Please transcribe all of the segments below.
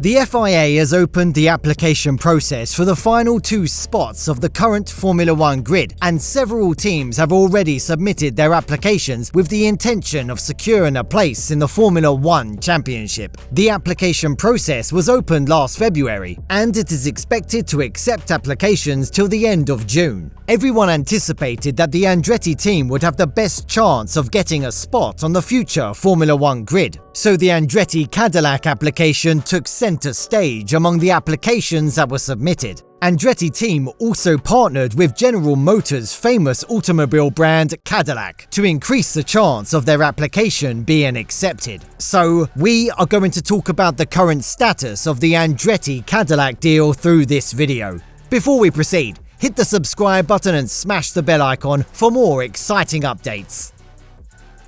The FIA has opened the application process for the final 2 spots of the current Formula 1 grid, and several teams have already submitted their applications with the intention of securing a place in the Formula 1 Championship. The application process was opened last February, and it is expected to accept applications till the end of June. Everyone anticipated that the Andretti team would have the best chance of getting a spot on the future Formula 1 grid, so the Andretti-Cadillac application took center stage among the applications that were submitted. Andretti team also partnered with General Motors' famous automobile brand Cadillac to increase the chance of their application being accepted. So, we are going to talk about the current status of the Andretti-Cadillac deal through this video. Before we proceed, hit the subscribe button and smash the bell icon for more exciting updates.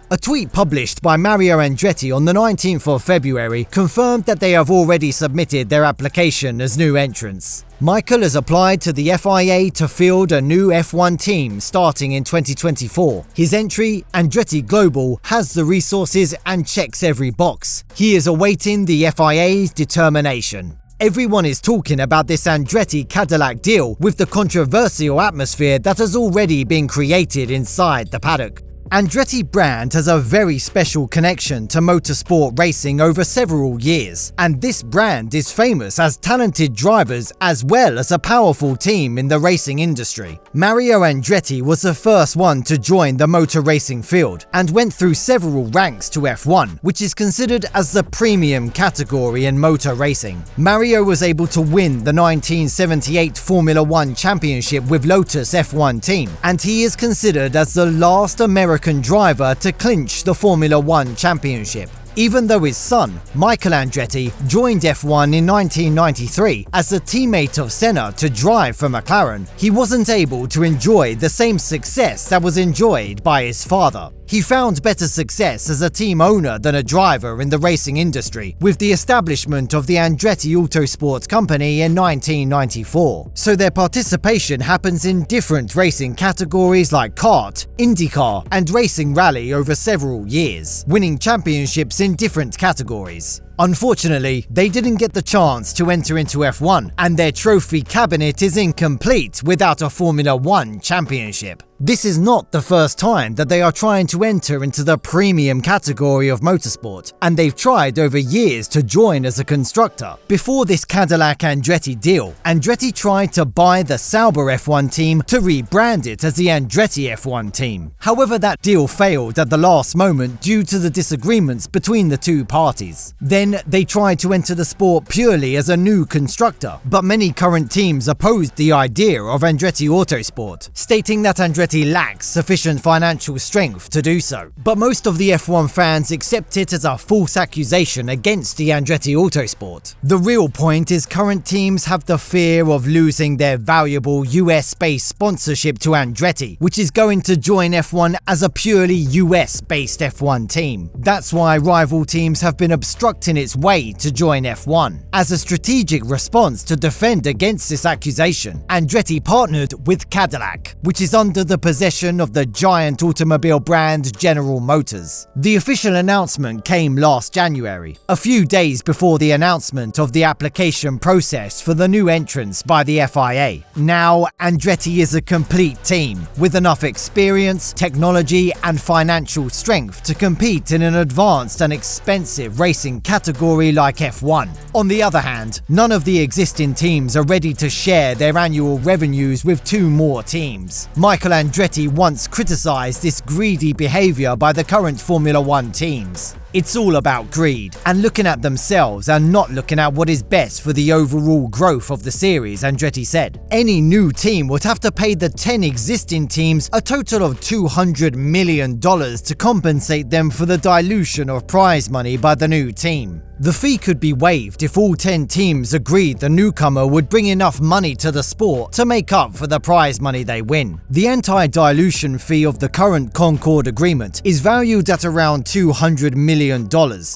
A tweet published by Mario Andretti on the 19th of February confirmed that they have already submitted their application as new entrants. Michael has applied to the FIA to field a new F1 team starting in 2024. His entry, Andretti Global, has the resources and checks every box. He is awaiting the FIA's determination. Everyone is talking about this Andretti-Cadillac deal with the controversial atmosphere that has already been created inside the paddock. Andretti brand has a very special connection to motorsport racing over several years, and this brand is famous as talented drivers as well as a powerful team in the racing industry. Mario Andretti was the first one to join the motor racing field and went through several ranks to F1, which is considered as the premium category in motor racing. Mario was able to win the 1978 Formula 1 championship with Lotus F1 team, and he is considered as the last American driver to clinch the Formula 1 championship. Even though his son, Michael Andretti, joined F1 in 1993 as a teammate of Senna to drive for McLaren, he wasn't able to enjoy the same success that was enjoyed by his father. He found better success as a team owner than a driver in the racing industry, with the establishment of the Andretti Autosport company in 1994. So their participation happens in different racing categories like kart, IndyCar, and racing rally over several years, winning championships in different categories. Unfortunately, they didn't get the chance to enter into F1, and their trophy cabinet is incomplete without a Formula 1 championship. This is not the first time that they are trying to enter into the premium category of motorsport, and they've tried over years to join as a constructor. Before this Cadillac-Andretti deal, Andretti tried to buy the Sauber F1 team to rebrand it as the Andretti F1 team. However, that deal failed at the last moment due to the disagreements between the two parties. Then they tried to enter the sport purely as a new constructor, but many current teams opposed the idea of Andretti Autosport, stating that Andretti lacks sufficient financial strength to do so. But most of the F1 fans accept it as a false accusation against the Andretti Autosport. The real point is current teams have the fear of losing their valuable US-based sponsorship to Andretti, which is going to join F1 as a purely US-based F1 team. That's why rival teams have been obstructing its way to join F1. As a strategic response to defend against this accusation, Andretti partnered with Cadillac, which is under the possession of the giant automobile brand General Motors. The official announcement came last January, a few days before the announcement of the application process for the new entrants by the FIA. Now, Andretti is a complete team, with enough experience, technology, and financial strength to compete in an advanced and expensive racing category like F1. On the other hand, none of the existing teams are ready to share their annual revenues with 2 more teams. Michael Andretti once criticized this greedy behavior by the current Formula 1 teams. It's all about greed and looking at themselves and not looking at what is best for the overall growth of the series, Andretti said. Any new team would have to pay the 10 existing teams a total of $200 million to compensate them for the dilution of prize money by the new team. The fee could be waived if all 10 teams agreed the newcomer would bring enough money to the sport to make up for the prize money they win. The anti-dilution fee of the current Concord agreement is valued at around $200 million,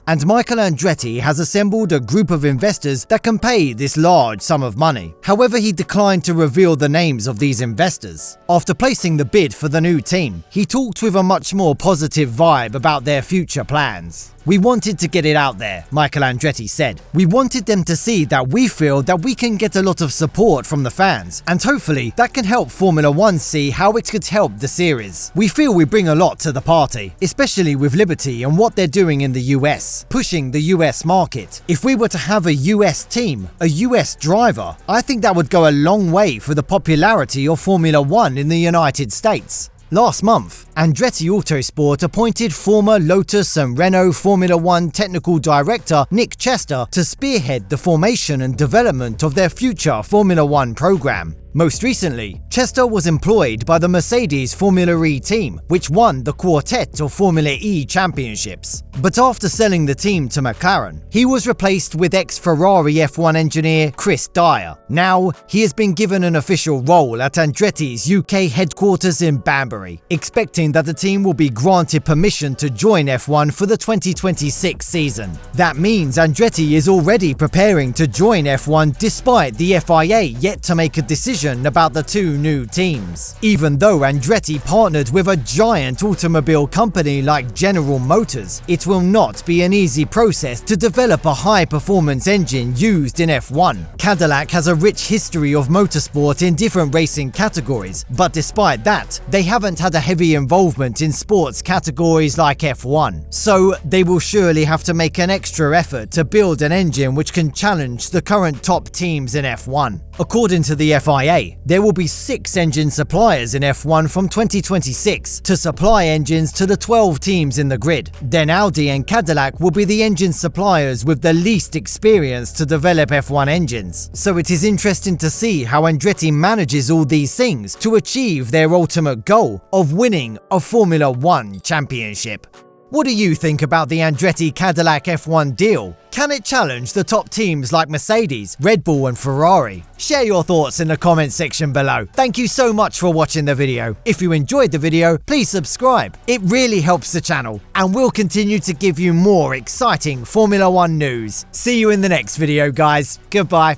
and Michael Andretti has assembled a group of investors that can pay this large sum of money. However, he declined to reveal the names of these investors. After placing the bid for the new team, he talked with a much more positive vibe about their future plans. We wanted to get it out there, Michael Andretti said. We wanted them to see that we feel that we can get a lot of support from the fans, and hopefully that can help Formula One see how it could help the series. We feel we bring a lot to the party, especially with Liberty and what they're doing in the US, pushing the US market. If we were to have a US team, a US driver, I think that would go a long way for the popularity of Formula One in the United States. Last month, Andretti Autosport appointed former Lotus and Renault Formula One technical director Nick Chester to spearhead the formation and development of their future Formula One program. Most recently, Chester was employed by the Mercedes Formula E team, which won the quartet of Formula E championships. But after selling the team to McLaren, he was replaced with ex-Ferrari F1 engineer Chris Dyer. Now, he has been given an official role at Andretti's UK headquarters in Banbury, expecting that the team will be granted permission to join F1 for the 2026 season. That means Andretti is already preparing to join F1 despite the FIA yet to make a decision about the two new teams. Even though Andretti partnered with a giant automobile company like General Motors, it will not be an easy process to develop a high-performance engine used in F1. Cadillac has a rich history of motorsport in different racing categories, but despite that, they haven't had a heavy involvement in sports categories like F1. So they will surely have to make an extra effort to build an engine which can challenge the current top teams in F1. According to the FIA, there will be 6 engine suppliers in F1 from 2026 to supply engines to the 12 teams in the grid. Then Audi and Cadillac will be the engine suppliers with the least experience to develop F1 engines. So it is interesting to see how Andretti manages all these things to achieve their ultimate goal of winning a Formula One championship. What do you think about the Andretti-Cadillac F1 deal? Can it challenge the top teams like Mercedes, Red Bull and Ferrari? Share your thoughts in the comment section below. Thank you so much for watching the video. If you enjoyed the video, please subscribe. It really helps the channel, and we'll continue to give you more exciting Formula One news. See you in the next video, guys. Goodbye.